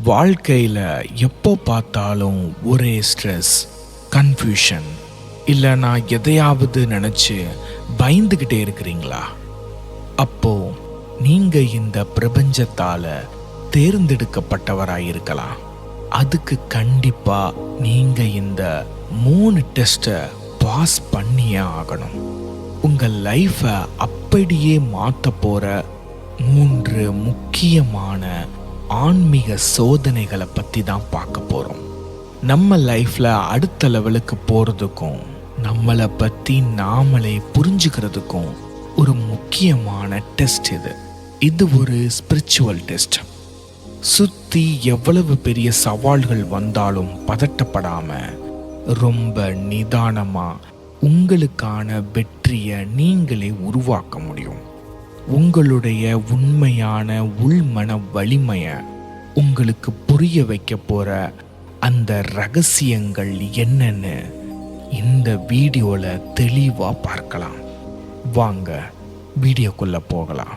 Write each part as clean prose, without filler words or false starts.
வாழ்க்கையில் எப்போ பார்த்தாலும் ஒரே ஸ்ட்ரெஸ், கன்ஃபியூஷன், இல்லை நான் எதையாவது நினச்சி பயந்துக்கிட்டே இருக்கிறீங்களா? அப்போ நீங்கள் இந்த பிரபஞ்சத்தால் தேர்ந்தெடுக்கப்பட்டவராக இருக்கலாம். அதுக்கு கண்டிப்பாக நீங்கள் இந்த 3 டெஸ்ட்டை பாஸ் பண்ணியே ஆகணும். உங்கள் லைஃப்பை அப்படியே மாற்ற போகிற 3 முக்கியமான ஆன்மீக சோதனைகளை பற்றி தான் பார்க்க போகிறோம். நம்ம லைஃப்பில் அடுத்த லெவலுக்கு போகிறதுக்கும் நம்மளை பற்றி நாமளே புரிஞ்சுக்கிறதுக்கும் ஒரு முக்கியமான டெஸ்ட் இது ஒரு ஸ்பிரிச்சுவல் டெஸ்ட். சுற்றி எவ்வளவு பெரிய சவால்கள் வந்தாலும் பதட்டப்படாமல் ரொம்ப நிதானமாக உங்களுக்கான வெற்றியை நீங்களே உருவாக்க முடியும். உங்களுடைய உண்மையான உள்மன வலிமையை உங்களுக்கு புரிய வைக்க போகிற அந்த ரகசியங்கள் என்னன்னு இந்த வீடியோவில் தெளிவாக பார்க்கலாம். வாங்க வீடியோக்குள்ளே போகலாம்.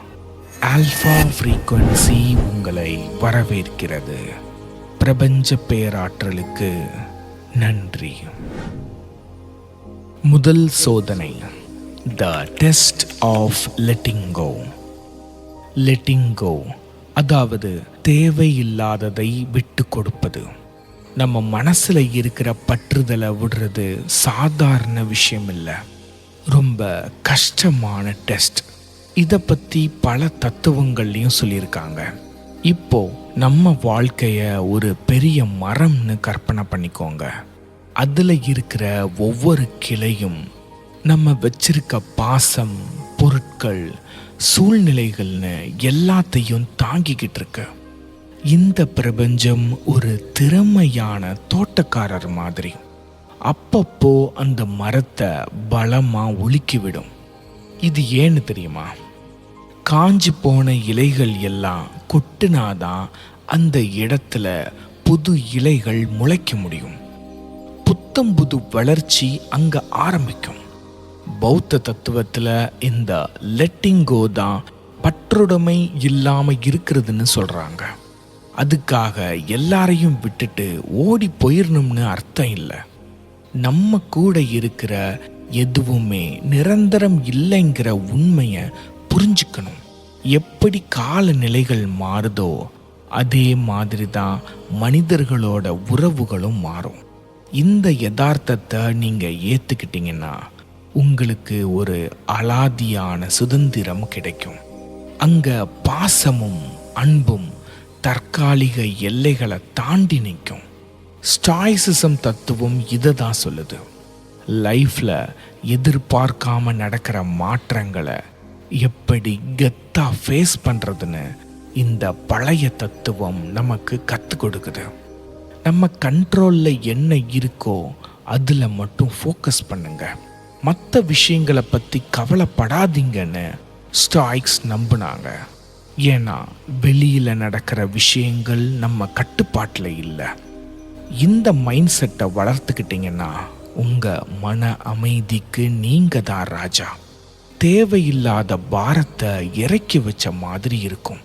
ஆல்ஃபா ஃப்ரீக்வன்சி உங்களை வரவேற்கிறது. பிரபஞ்ச பேராற்றலுக்கு நன்றி. முதல் சோதனை, The test of letting go. Letting go அதாவது தேவையில்லாததை விட்டு கொடுப்பது. நம்ம மனசில் இருக்கிற பற்றுதலை விடுறது சாதாரண விஷயம் இல்லை, ரொம்ப கஷ்டமான டெஸ்ட். இதை பற்றி பல தத்துவங்கள்லையும் சொல்லியிருக்காங்க. இப்போ நம்ம வாழ்க்கையை ஒரு பெரிய மரம்னு கற்பனை பண்ணிக்கோங்க. அதில் இருக்கிற ஒவ்வொரு கிளையும் நம்ம வச்சிருக்க பாசம், பொருட்கள், சூழ்நிலைகள்னு எல்லாத்தையும் தாங்கிக்கிட்டு இருக்கு. இந்த பிரபஞ்சம் ஒரு திறமையான தோட்டக்காரர் மாதிரி அப்பப்போ அந்த மரத்தை பலமாக உலுக்கிவிடும். இது ஏன்னு தெரியுமா? காஞ்சி போன இலைகள் எல்லாம் கொட்டுனாதான் அந்த இடத்துல புது இலைகள் முளைக்க முடியும். புத்தம் புது வளர்ச்சி அங்கே ஆரம்பிக்கும். பௌத்த தத்துவத்தில் இந்த லெட்டிங் கோ தான் பற்றுடைமை இல்லாமல் இருக்கிறதுன்னு சொல்கிறாங்க. அதுக்காக எல்லாரையும் விட்டுட்டு ஓடி போயிடணும்னு அர்த்தம் இல்லை. நம்ம கூட இருக்கிற எதுவுமே நிரந்தரம் இல்லைங்கிற உண்மையை புரிஞ்சுக்கணும். எப்படி காலநிலைகள் மாறுதோ அதே மாதிரி தான் மனிதர்களோட உறவுகளும் மாறும். இந்த யதார்த்தத்தை நீங்கள் ஏற்றுக்கிட்டீங்கன்னா உங்களுக்கு ஒரு அலாதியான சுதந்திரம் கிடைக்கும். அங்கே பாசமும் அன்பும் தற்காலிக எல்லைகளை தாண்டி நிற்கும். ஸ்டாய்சிசம் தத்துவம் இதை தான் சொல்லுது. லைஃப்பில் எதிர்பார்க்காம நடக்கிற மாற்றங்களை எப்படி கெத்தாக ஃபேஸ் பண்ணுறதுன்னு இந்த பழைய தத்துவம் நமக்கு கற்றுக் கொடுக்குது. நம்ம கண்ட்ரோலில் என்ன இருக்கோ அதில் மட்டும் ஃபோக்கஸ் பண்ணுங்க. மற்ற விஷயங்களை பற்றி கவலைப்படாதீங்கன்னு ஸ்டாய்க்ஸ் நம்பினாங்க. ஏன்னா வெளியில் நடக்கிற விஷயங்கள் நம்ம கட்டுப்பாட்டில் இல்லை. இந்த மைண்ட் செட்டை வளர்த்துக்கிட்டிங்கன்னா உங்கள் மன அமைதிக்கு நீங்கள் தான் ராஜா. தேவையில்லாத பாரத்தை இறக்கி வச்ச மாதிரி இருக்கும்.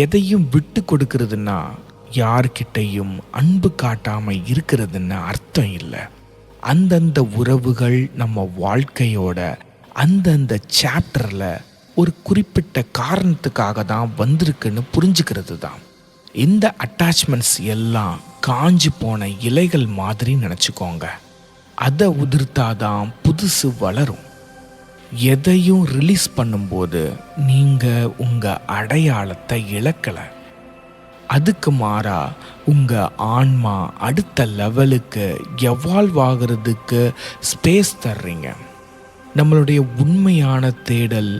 எதையும் விட்டு கொடுக்கறதுன்னா யார்கிட்டையும் அன்பு காட்டாமல் இருக்கிறதுன்னு அர்த்தம் இல்லை. அந்தந்த உறவுகள் நம்ம வாழ்க்கையோட அந்தந்த சாப்டரில் ஒரு குறிப்பிட்ட காரணத்துக்காக தான் வந்திருக்குன்னு புரிஞ்சுக்கிறது தான். இந்த அட்டாச்மெண்ட்ஸ் எல்லாம் காஞ்சி போன இலைகள் மாதிரி நினச்சிக்கோங்க. அதை உதிர்த்தாதான் புதுசு வளரும். எதையும் ரிலீஸ் பண்ணும்போது நீங்கள் உங்கள் அடையாளத்தை இழக்கலை. அதுக்கு மாறா உங்கள் ஆன்மா அடுத்த லெவலுக்கு எவால்வ் ஆகிறதுக்கு ஸ்பேஸ் தர்றீங்க. நம்மளுடைய உண்மையான தேடல்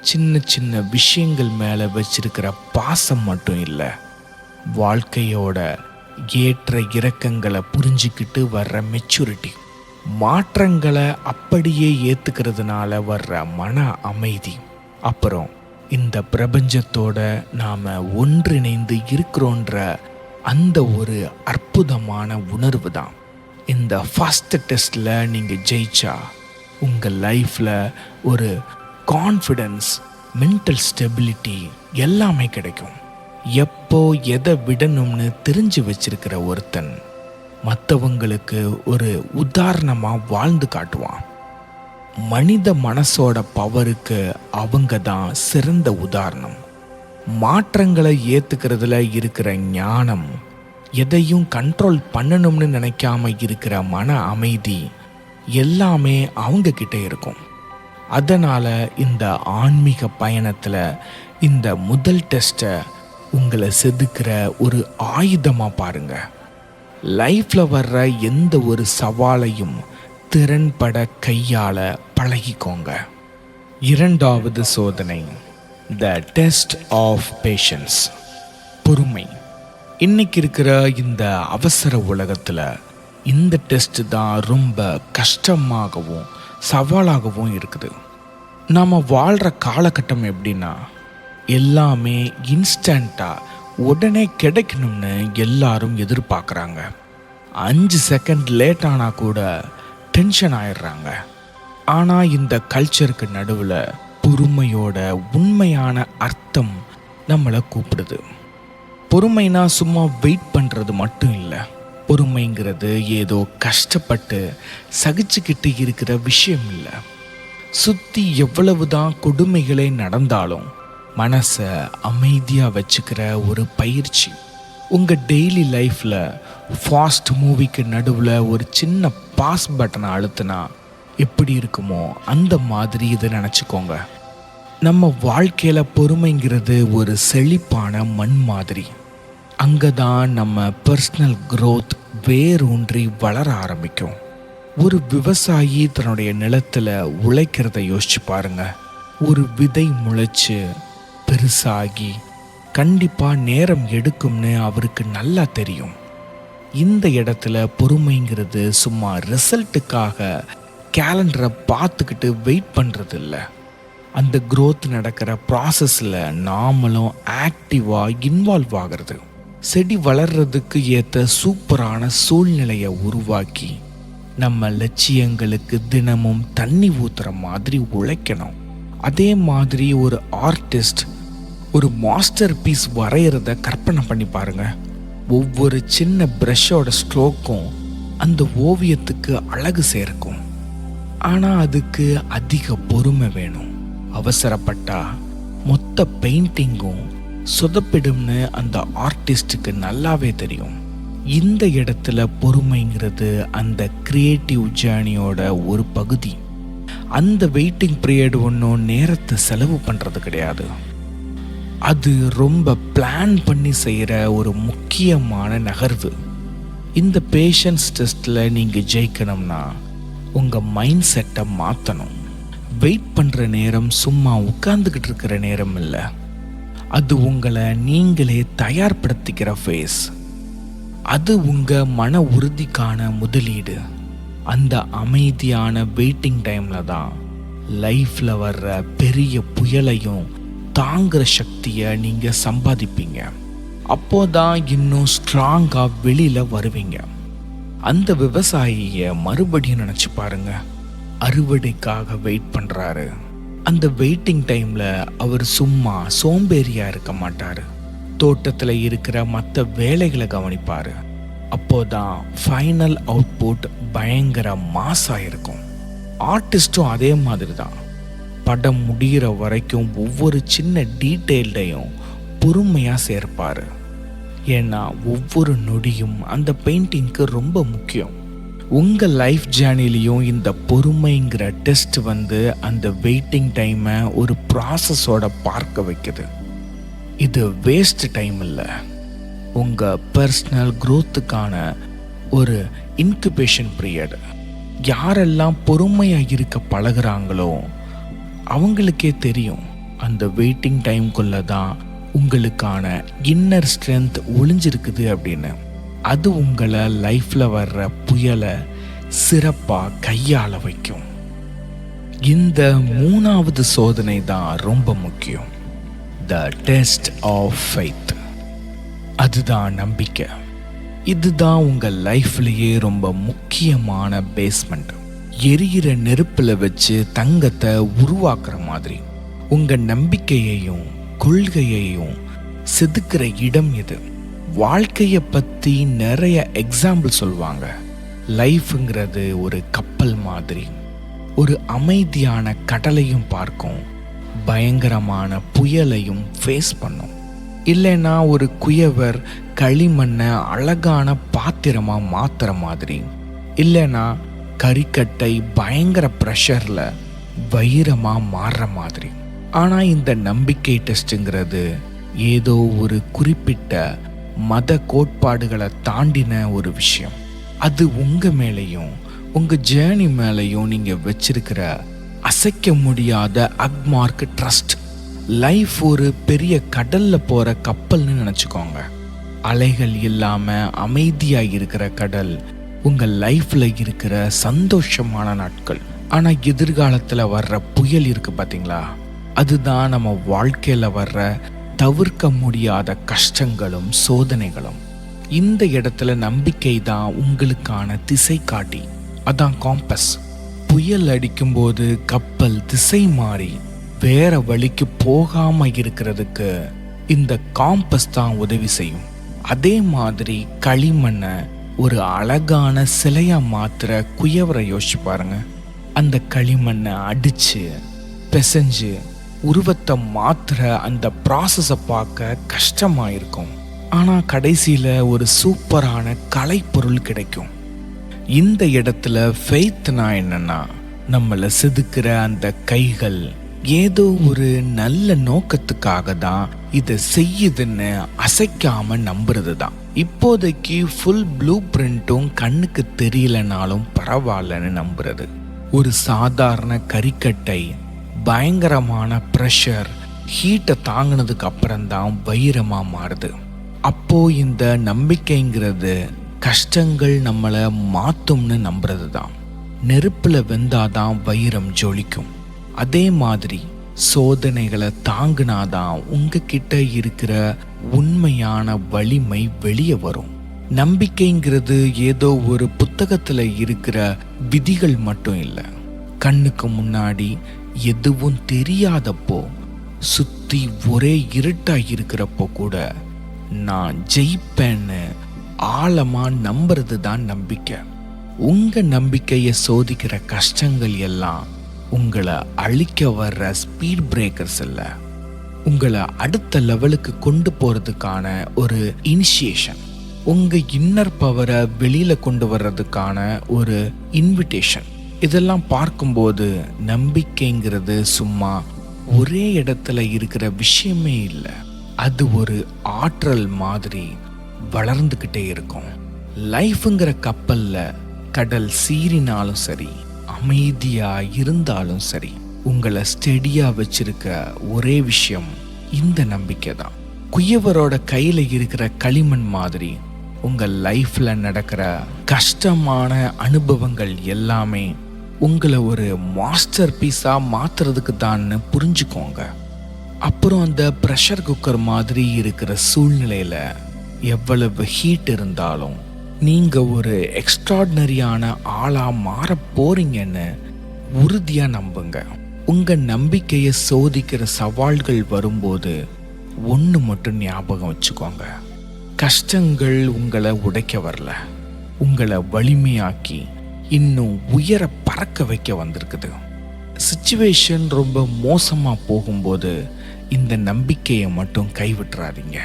சின்ன சின்ன விஷயங்கள் மேலே வச்சிருக்கிற பாசம் மட்டும் இல்லை, வாழ்க்கையோட ஏற்ற இறக்கங்களை புரிஞ்சுக்கிட்டு வர்ற மெச்சூரிட்டி, மாற்றங்களை அப்படியே ஏற்றுக்கிறதுனால வர்ற மன அமைதி, அப்புறம் இந்த பிரபஞ்சத்தோட நாம் ஒன்றிணைந்து இருக்கிறோன்ற அந்த ஒரு அற்புதமான உணர்வு தான். இந்த ஃபர்ஸ்ட் டெஸ்ட்டில் நீங்கள் ஜெயிச்சா உங்கள் லைஃப்பில் ஒரு கான்ஃபிடென்ஸ், மென்டல் ஸ்டெபிலிட்டி எல்லாமே கிடைக்கும். எப்போ எதை விடணும்னு தெரிஞ்சு வச்சிருக்கிற ஒருத்தன் மற்றவங்களுக்கு ஒரு உதாரணமாக வாழ்ந்து காட்டுவான். மனித மனசோட பவருக்கு அவங்க தான் சிறந்த உதாரணம். மாற்றங்களை ஏற்றுக்கிறதுல இருக்கிற ஞானம், எதையும் கண்ட்ரோல் பண்ணணும்னு நினைக்காம இருக்கிற மன அமைதி எல்லாமே அவங்க கிட்ட இருக்கும். அதனால் இந்த ஆன்மீக பயணத்தில் இந்த முதல் டெஸ்ட்டை உங்களை செதுக்கிற ஒரு ஆயுதமாக பாருங்க. லைஃப்பில் வர்ற எந்த ஒரு சவாலையும் திறன்பட கையாள பழகிக்கோங்க. இரண்டாவது சோதனை, த டெஸ்ட் ஆஃப் பேஷன்ஸ், பொறுமை. இன்னைக்கு இருக்கிற இந்த அவசர உலகத்தில் இந்த டெஸ்ட் தான் ரொம்ப கஷ்டமாகவும் சவாலாகவும் இருக்குது. நாம் வாழ்கிற காலகட்டம் எப்படின்னா, எல்லாமே இன்ஸ்டண்ட்டாக உடனே கிடைக்கணும்னு எல்லாரும் எதிர்பார்க்குறாங்க. 5 செகண்ட் லேட் ஆனால் கூட டென்ஷன் ஆயிடுறாங்க. ஆனால் இந்த கல்ச்சருக்கு நடுவில் பொறுமையோட உண்மையான அர்த்தம் நம்மளை கூப்பிடுது. பொறுமைனா சும்மா வெயிட் பண்ணுறது மட்டும் இல்லை. பொறுமைங்கிறது ஏதோ கஷ்டப்பட்டு சகிச்சுக்கிட்டு இருக்கிற விஷயம் இல்லை. சுற்றி எவ்வளவுதான் கொடுமைகளே நடந்தாலும் மனசை அமைதியாக வச்சுக்கிற ஒரு பயிற்சி. உங்கள் டெய்லி லைஃப்பில் ஃபாஸ்ட் மூவிக்கு நடுவில் ஒரு சின்ன பாஸ் பட்டனை அழுத்தினா எப்படி இருக்குமோ அந்த மாதிரி இதை நினச்சிக்கோங்க. நம்ம வாழ்க்கையில் பொறுமைங்கிறது ஒரு செழிப்பான மண் மாதிரி. அங்கே தான் நம்ம பர்சனல் க்ரோத் வேரூன்றி வளர ஆரம்பிக்கும். ஒரு விவசாயி தன்னுடைய நிலத்தில் உழைக்கிறத யோசிச்சு பாருங்க. ஒரு விதை முளைச்சு பெருசாகி கண்டிப்பாக நேரம் எடுக்கும்னு அவருக்கு நல்லா தெரியும். இந்த இடத்துல பொறுமைங்கிறது சும்மா ரிசல்ட்டுக்காக கேலண்டரை பார்த்துக்கிட்டு வெயிட் பண்ணுறது இல்லை. அந்த க்ரோத் நடக்கிற ப்ராசஸில் நாமளும் ஆக்டிவாக இன்வால்வ் ஆகிறது. செடி வளர்கிறதுக்கு ஏற்ற சூப்பரான சூழ்நிலையை உருவாக்கி நம்ம லட்சியங்களுக்கு தினமும் தண்ணி ஊற்றுற மாதிரி உழைக்கணும். அதே மாதிரி ஒரு ஆர்டிஸ்ட் ஒரு மாஸ்டர் பீஸ் வரைகிறத கற்பனை பண்ணி பாருங்க. ஒவ்வொரு சின்ன ப்ரஷோட ஸ்ட்ரோக்கும் அந்த ஓவியத்துக்கு அழகு சேர்க்கும். ஆனால் அதுக்கு அதிக பொறுமை வேணும். அவசரப்பட்டா மொத்த பெயிண்டிங்கும் சொதப்பிடும்னு அந்த ஆர்டிஸ்டுக்கு நல்லாவே தெரியும். இந்த இடத்துல பொறுமைங்கிறது அந்த கிரியேட்டிவ் ஜேர்னியோட ஒரு பகுதி. அந்த வெயிட்டிங் பீரியட் ஒன்றும் நேரத்தை செலவு பண்ணுறது கிடையாது. அது ரொம்ப பிளான் பண்ணி செய்கிற ஒரு முக்கியமான நகர்வு. இந்த பேஷன்ஸ் டெஸ்ட்டில் நீங்கள் ஜெயிக்கணும்னா உங்கள் மைண்ட் செட்டை மாற்றணும். வெயிட் பண்ணுற நேரம் சும்மா உட்கார்ந்துக்கிட்டு இருக்கிற நேரம் இல்லை. அது உங்களை நீங்களே தயார்படுத்திக்கிற ஃபேஸ். அது உங்கள் மன உறுதிக்கான முதலீடு. அந்த அமைதியான வெயிட்டிங் டைமில் தான் லைஃப்பில் வர்ற பெரிய புயலையும் தாங்குகிற சக்தியை நீங்கள் சம்பாதிப்பீங்க. அப்போதான் இன்னும் ஸ்ட்ராங்காக வெளியில் வருவீங்க. அந்த விவசாயியை மறுபடியும் நினச்சி பாருங்க. அறுவடைக்காக வெயிட் பண்ணுறாரு. அந்த வெயிட்டிங் டைமில் அவர் சும்மா சோம்பேறியாக இருக்க மாட்டார். தோட்டத்தில் இருக்கிற மற்ற வேலைகளை கவனிப்பார். அப்போதான் ஃபைனல் அவுட்புட் பயங்கர மாஸாக இருக்கும். ஆர்டிஸ்ட்டும் அதே மாதிரி தான். படம் முடிகிற வரைக்கும் ஒவ்வொரு சின்ன டீட்டெயில்டையும் பொறுமையாக சேர்ப்பார். ஏன்னா ஒவ்வொரு நொடியும் அந்த பெயிண்டிங்க்கு ரொம்ப முக்கியம். உங்கள் லைஃப் ஜேர்னிலையும் இந்த பொறுமைங்கிற டெஸ்ட் அந்த வெயிட்டிங் டைமை ஒரு ப்ராசஸோட பார்க்க வைக்குது. இது வேஸ்ட் டைம் இல்லை, உங்கள் பர்சனல் க்ரோத்துக்கான ஒரு இன்குபேஷன் பீரியட். யாரெல்லாம் பொறுமையாக இருக்க பழகுறாங்களோ அவங்களுக்கே தெரியும் அந்த வெயிட்டிங் டைம்குள்ளே தான் உங்களுக்கான இன்னர் ஸ்ட்ரென்த் ஒளிஞ்சிருக்குது அப்படின்னு. அது உங்களை லைஃப்பில் வர்ற புயலை சிறப்பாக கையாள வைக்கும். இந்த மூணாவது சோதனை தான் ரொம்ப முக்கியம், த டெஸ்ட் ஆஃப் ஃபெய்த். அதுதான் நம்பிக்கை. இதுதான் உங்கள் லைஃப்லேயே ரொம்ப முக்கியமான பேஸ்மெண்ட். எரிகிற நெருப்பில் வச்சு தங்கத்தை உருவாக்குற மாதிரி உங்கள் நம்பிக்கையையும் கொள்கையையும் செதுக்கிற இடம் இது. வாழ்க்கையை பற்றி நிறைய எக்ஸாம்பிள் சொல்லுவாங்க. லைஃப்ங்கிறது ஒரு கப்பல் மாதிரி. ஒரு அமைதியான கடலையும் பார்க்கும், பயங்கரமான புயலையும் ஃபேஸ் பண்ணும். இல்லைன்னா ஒரு குயவர் களிமண்ணை அழகான பாத்திரமா மாத்துற மாதிரி, இல்லைன்னா கரிக்கட்டை பயங்கர ப்ரெஷர்ல வைரமா மாறுற மாதிரி. ஆனா இந்த நம்பிக்கை டெஸ்ட்ங்கிறது ஏதோ ஒரு குறிப்பிட்ட மத கோட்பாடுகளை தாண்டின ஒரு விஷயம். அது உங்க மேலையும் உங்க ஜேர்னி மேலையும் நீங்க வச்சிருக்கிற அசைக்க முடியாத அக்மார்க் ட்ரஸ்ட். லைஃப் ஒரு பெரிய கடல்ல போற கப்பல்னு நினைச்சுக்கோங்க. அலைகள் இல்லாம அமைதியா இருக்கிற கடல் உங்க லைஃப்ல இருக்கிற சந்தோஷமான நாட்கள். ஆனா எதிர்காலத்துல வர்ற புயல் இருக்கு பாத்தீங்களா, அதுதான் நம்ம வாழ்க்கையில வர்ற தவிர்க்க முடியாத கஷ்டங்களும் சோதனைகளும். இந்த இடத்துல நம்பிக்கை தான் உங்களுக்கான திசை காட்டி, அதான் காம்பஸ். புயல் அடிக்கும் போது கப்பல் திசை மாறி வேற வழிக்கு போகாம இருக்கிறதுக்கு இந்த காம்பஸ் தான் உதவி செய்யும். அதே மாதிரி களிமண்ணை ஒரு அழகான சிலையா மாத்துற குயவரை யோசிச்சு பாருங்க. அந்த களிமண்ணை அடிச்சு பிசைஞ்சு உருவத்தை மாத்துற அந்த ப்ராசஸை பார்க்க கஷ்டமா இருக்கும். ஆனா கடைசியில ஒரு சூப்பரான கலைப்பொருள் கிடைக்கும். இந்த இடத்துல ஃபெய்த்னா என்னன்னா, நம்மளை செதுக்கிற அந்த கைகள் ஏதோ ஒரு நல்ல நோக்கத்துக்காக தான் இதை செய்யுதுன்னு அசைக்காம நம்புறது தான். இப்போதைக்கு ஃபுல் ப்ளூ பிரிண்ட்டும் கண்ணுக்கு தெரியலனாலும் பரவாயில்லன்னு நம்புறது. ஒரு சாதாரண கரிக்கட்டை பயங்கரமான ப்ரெஷர் ஹீட்டை தாங்கினதுக்கு அப்புறம்தான் வைரமா மாறுது. அப்போ இந்த நம்பிக்கைங்கிறது கஷ்டங்கள் நம்மளை மாத்தும்னு நம்புறது தான். நெருப்புல வெந்தாதான் வைரம் ஜொலிக்கும். அதே மாதிரி சோதனைகளை தாங்கினாதான் உங்ககிட்ட இருக்கிற உண்மையான வலிமை வெளியே வரும். நம்பிக்கைங்கிறது ஏதோ ஒரு புத்தகத்துல இருக்கிற விதிகள் மட்டும் இல்லை. கண்ணுக்கு முன்னாடி எதுவும் தெரியாதப்போ, சுத்தி ஒரே இருட்டா இருக்கிறப்போ கூட நான் ஜெயிப்பேன்னு ஆழமா நம்புறது தான் நம்பிக்கை. உங்க நம்பிக்கையை சோதிக்கிற கஷ்டங்கள் எல்லாம் உங்களை அழிக்க வர்ற ஸ்பீட் பிரேக்கர்ஸ் இல்ல, உங்களை அடுத்த லெவலுக்கு கொண்டு போறதுக்கான ஒரு இனிஷியேஷன். உங்க இன்னர் பவரை வெளியில கொண்டு வர்றதுக்கான ஒரு இன்விடேஷன். இதெல்லாம் பார்க்கும்போது நம்பிக்கைங்கிறது சும்மா ஒரே இடத்துல இருக்கிற விஷயமே இல்லை. அது ஒரு ஆற்றல் மாதிரி வளர்ந்துக்கிட்டே இருக்கும். லைஃப்ங்கிற கப்பல்ல கடல் சீறினாலும் சரி, அமைதியா இருந்தாலும் சரி, உங்களை ஸ்டெடியா வச்சிருக்க ஒரே விஷயம் இந்த நம்பிக்கை தான். குயவரோட கையில இருக்கிற களிமண் மாதிரி உங்க லைஃப்ல நடக்கிற கஷ்டமான அனுபவங்கள் எல்லாமே உங்களை ஒரு மாஸ்டர் பீஸா மாத்துறதுக்கு தான் புரிஞ்சுக்கோங்க. அப்புறம் அந்த ப்ரெஷர் குக்கர் மாதிரி இருக்கிற சூழ்நிலையில எவ்வளவு ஹீட் இருந்தாலும் நீங்க ஒரு எக்ஸ்ட்ராடினரியான ஆளா மாற போறீங்கன்னு உறுதியா நம்புங்க. உங்க நம்பிக்கையை சோதிக்கிற சவால்கள் வரும்போது ஒண்ணு மட்டும் ஞாபகம் வச்சுக்கோங்க. கஷ்டங்கள் உங்களை உடைக்க வரல, உங்களை வலிமையாக்கி இன்னும் உயர பறக்க வைக்க வந்திருக்குது. சிச்சுவேஷன் ரொம்ப மோசமா போகும்போது இந்த நம்பிக்கையை மட்டும் கைவிட்டுறாதீங்க.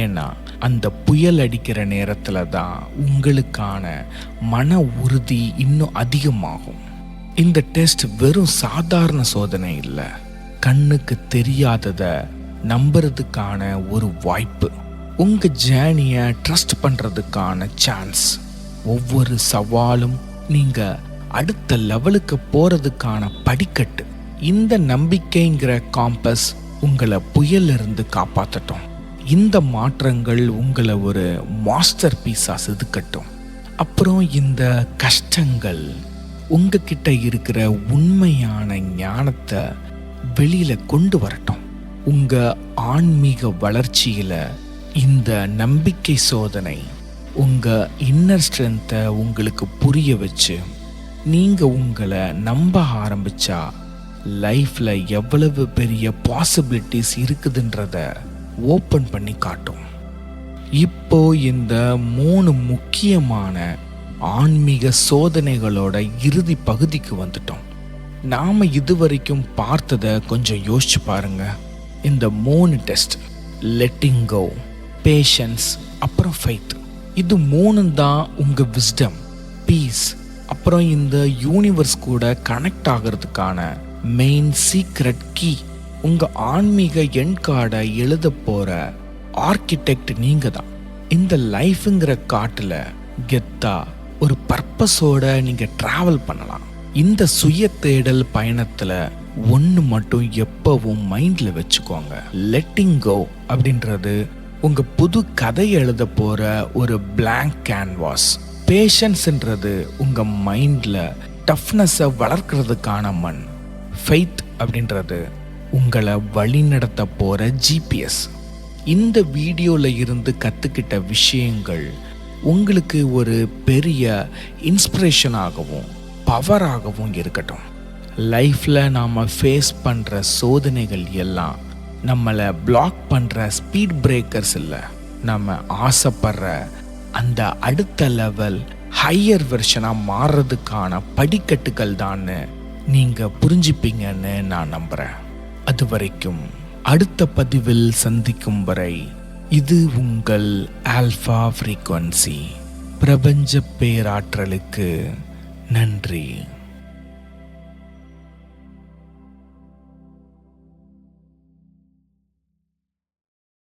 ஏன்னா அந்த புயல் அடிக்கிற நேரத்துல தான் உங்களுக்கான மன உறுதி இன்னும் அதிகமாகும். இந்த டெஸ்ட் வெறும் சாதாரண சோதனை இல்லை, கண்ணுக்கு தெரியாதத நம்புறதுக்கான ஒரு வாய்ப்பு. உங்க ஜேர்னியை ட்ரஸ்ட் பண்றதுக்கான சான்ஸ். ஒவ்வொரு சவாலும் நீங்க அடுத்த லெவலுக்கு போறதுக்கான படிக்கட்டு. இந்த நம்பிக்கைங்கிற காம்பஸ் உங்களை புயல்ல இருந்து காப்பாற்றட்டும். இந்த மாற்றங்கள் உங்களை ஒரு மாஸ்டர் பீஸா செதுக்கட்டும். அப்புறம் இந்த கஷ்டங்கள் உங்ககிட்ட இருக்கிற உண்மையான ஞானத்தை வெளியில கொண்டு வரட்டும். உங்க ஆன்மீக வளர்ச்சியில இந்த நம்பிக்கை சோதனை உங்க இன்னர் ஸ்ட்ரென்த்தை உங்களுக்கு புரிய வச்சு நீங்க உங்களை நம்ப ஆரம்பிச்சா லைஃப்ல எவ்வளவு பெரிய பாசிபிலிட்டிஸ் இருக்குதுன்றத ஓப்பன் பண்ணி காட்டும். இப்போ இந்த 3 முக்கியமான ஆன்மீக சோதனைகளோட இறுதி பகுதிக்கு வந்துட்டோம். நாம இதுவரைக்கும் பார்த்ததை கொஞ்சம் யோசிச்சு பாருங்க. இந்த 3 டெஸ்ட், லெட்டிங் கோ, பேஷன்ஸ், அப்புறம் ஃபெய்த், இது 3 தான் உங்க விஸ்டம், பீஸ், அப்புறம் இந்த யூனிவர்ஸ் கூட கனெக்ட் ஆகிறதுக்கான மெயின் சீக்ரெட் கீ. உங்க ஆன்மீக எண் கார்டை எழுத போற ஆர்கிடெக்ட் நீங்க தான். இந்த லைஃப்ங்கிற காட்டுல கெத்தா ஒரு பர்பஸோட நீங்க டிராவல் பண்ணலாம். இந்த சுய தேடல் பயணத்துல ஒன்று மட்டும் எப்பவும் மைண்ட்ல வச்சுக்கோங்க. லெட்டிங் கோ அப்படின்றது உங்க புது கதை எழுத போற ஒரு பிளாங்க் கேன்வாஸ். பேஷன்ஸ்ன்றது உங்க மைண்ட்ல டஃப்னஸை வளர்க்கறதுக்கான மண். ஃபெய்த் அப்படின்றது உங்களை வழிநடத்த போற ஜிபிஎஸ். இந்த வீடியோல இருந்து கத்துக்கிட்ட விஷயங்கள் உங்களுக்கு ஒரு பெரிய இன்ஸ்பிரேஷனாகவும் பவராகவும் இருக்கட்டும். லைஃப்ல நாம ஃபேஸ் பண்ற சோதனைகள் எல்லாம் நம்மளை பிளாக் பண்ற ஸ்பீட் பிரேக்கர்ஸ் இல்லை, நம்ம ஆசைப்படுற அந்த அடுத்த லெவல் ஹையர் வெர்ஷனா மாறுறதுக்கான படிக்கட்டுகள் தான்னு நீங்க புரிஞ்சுப்பீங்கன்னு நான் நம்புறேன். அது வரைக்கும் அடுத்த பதிவில் சந்திக்கும் வரை இது உங்கள் ஆல்ஃபா ஃப்ரீக்வன்சி. பிரபஞ்ச பேராற்றலுக்கு நன்றி.